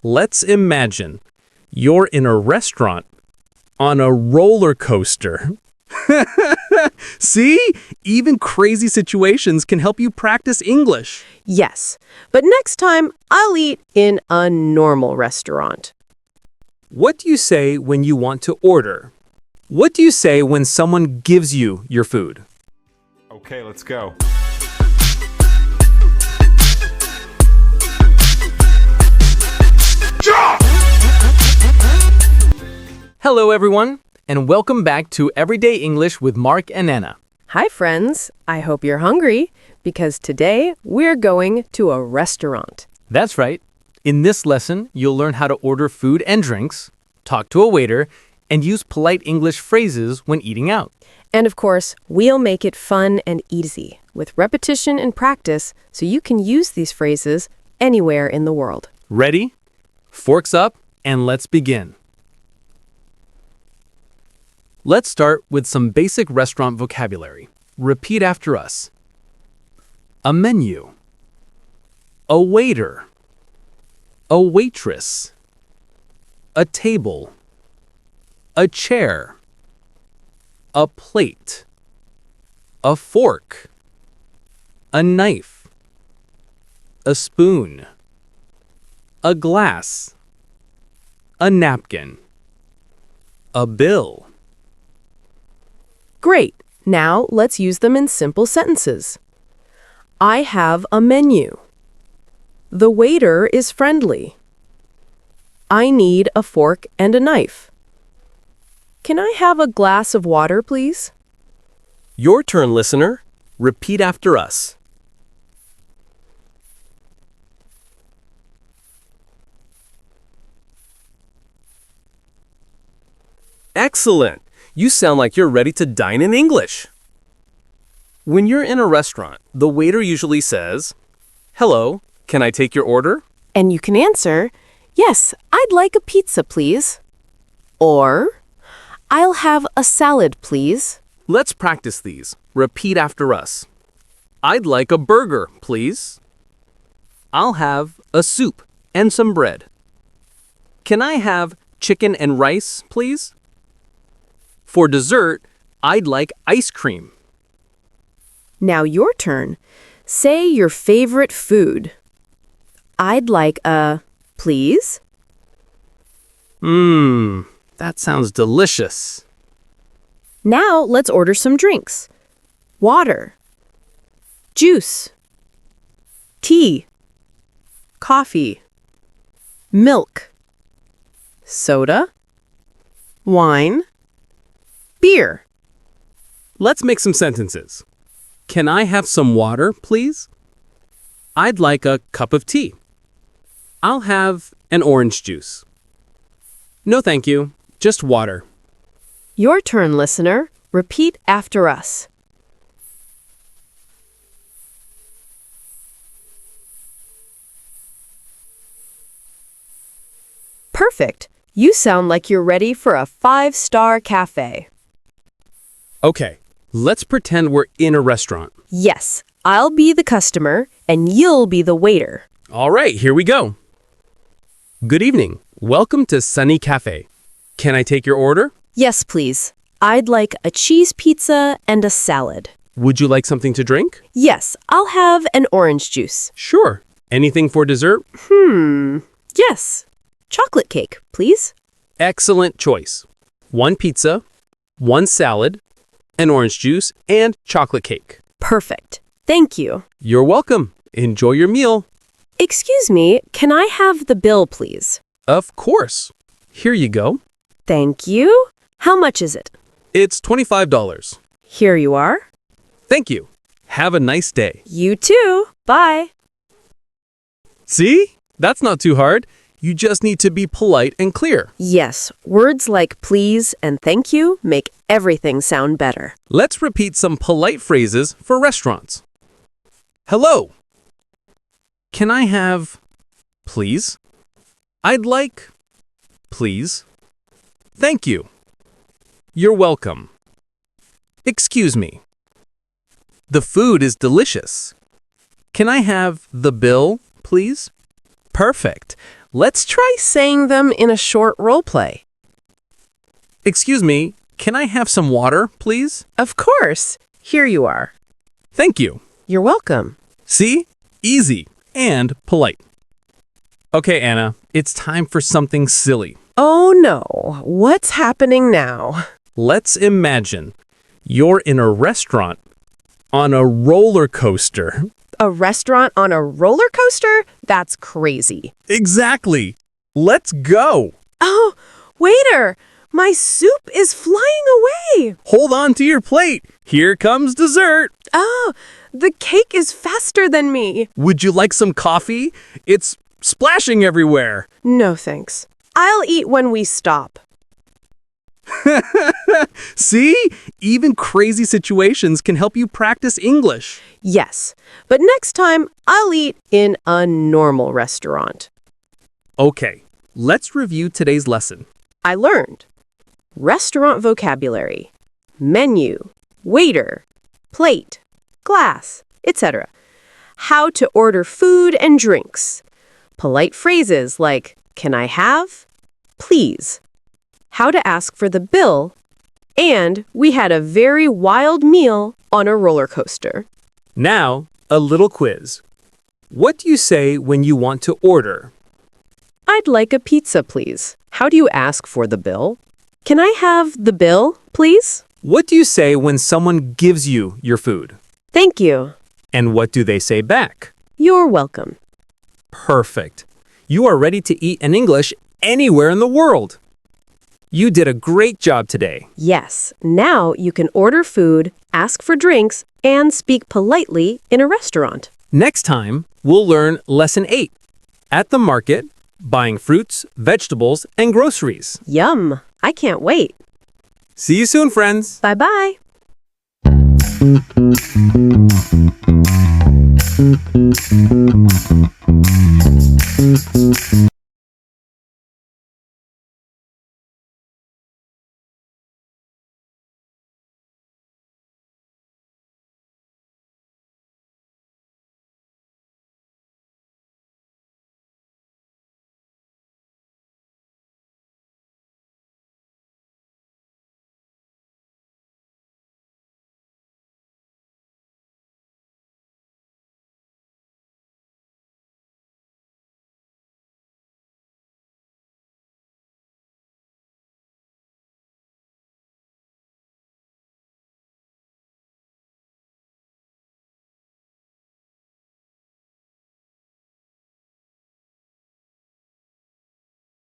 Let's imagine you're in a restaurant on a roller coaster. See? Even crazy situations can help you practice English. Yes, but next time I'll eat in a normal restaurant. What do you say when you want to order? What do you say when someone gives you your food? Okay, let's go. Hello, everyone, and welcome back to Everyday English with Mark and Anna. Hi, friends. I hope you're hungry because today we're going to a restaurant. That's right. In this lesson, you'll learn how to order food and drinks, talk to a waiter, and use polite English phrases when eating out. And of course, we'll make it fun and easy with repetition and practice so you can use these phrases anywhere in the world. Ready? Forks up, and let's begin. Let's start with some basic restaurant vocabulary. Repeat after us. A menu. A waiter. A waitress. A table. A chair. A plate. A fork. A knife. A spoon. A glass. A napkin. A bill. Great. Now let's use them in simple sentences. I have a menu. The waiter is friendly. I need a fork and a knife. Can I have a glass of water, please? Your turn, listener. Repeat after us. Excellent! You sound like you're ready to dine in English. When you're in a restaurant, the waiter usually says, "Hello, can I take your order?" And you can answer, yes, I'd like a pizza, please. Or, I'll have a salad, please. Let's practice these. Repeat after us. I'd like a burger, please. I'll have a soup and some bread. Can I have chicken and rice, please? For dessert, I'd like ice cream. Now your turn. Say your favorite food. I'd like a, please. That sounds delicious. Now let's order some drinks. Water. Juice. Tea. Coffee. Milk. Soda. Wine. Beer. Let's make some sentences. Can I have some water, please? I'd like a cup of tea. I'll have an orange juice. No, thank you. Just water. Your turn, listener. Repeat after us. Perfect. You sound like you're ready for a 5-star cafe. Okay, let's pretend we're in a restaurant. Yes, I'll be the customer and you'll be the waiter. All right, here we go. Good evening. Welcome to Sunny Cafe. Can I take your order? Yes, please. I'd like a cheese pizza and a salad. Would you like something to drink? Yes, I'll have an orange juice. Sure. Anything for dessert? Yes. Chocolate cake, please. Excellent choice. 1 pizza, 1 salad, an orange juice, and chocolate cake. Perfect. Thank you. You're welcome. Enjoy your meal. Excuse me, can I have the bill, please? Of course. Here you go. Thank you. How much is it? It's $25. Here you are. Thank you. Have a nice day. You too. Bye. See? That's not too hard. You just need to be polite and clear. Yes, words like please and thank you make everything sound better. Let's repeat some polite phrases for restaurants. Hello. Can I have, please? I'd like, please. Thank you. You're welcome. Excuse me. The food is delicious. Can I have the bill, please? Perfect. Let's try saying them in a short role play. Excuse me, can I have some water, please? Of course. Here you are. Thank you. You're welcome. See? Easy and polite. Okay, Anna, it's time for something silly. Oh no, what's happening now? Let's imagine you're in a restaurant on a roller coaster. A restaurant on a roller coaster? That's crazy. Exactly. Let's go. Oh, waiter, my soup is flying away. Hold on to your plate. Here comes dessert. Oh, the cake is faster than me. Would you like some coffee? It's splashing everywhere. No, thanks. I'll eat when we stop. See? Even crazy situations can help you practice English. Yes, but next time I'll eat in a normal restaurant. Okay, let's review today's lesson. I learned restaurant vocabulary, menu, waiter, plate, glass, etc. How to order food and drinks. Polite phrases like, can I have? Please. How to ask for the bill. And we had a very wild meal on a roller coaster. Now, a little quiz. What do you say when you want to order? I'd like a pizza, please. How do you ask for the bill? Can I have the bill, please? What do you say when someone gives you your food? Thank you. And what do they say back? You're welcome. Perfect. You are ready to eat in English anywhere in the world. You did a great job today. Yes, now you can order food, ask for drinks, and speak politely in a restaurant. Next time, we'll learn Lesson 8. At the market, buying fruits, vegetables, and groceries. Yum! I can't wait. See you soon, friends. Bye-bye.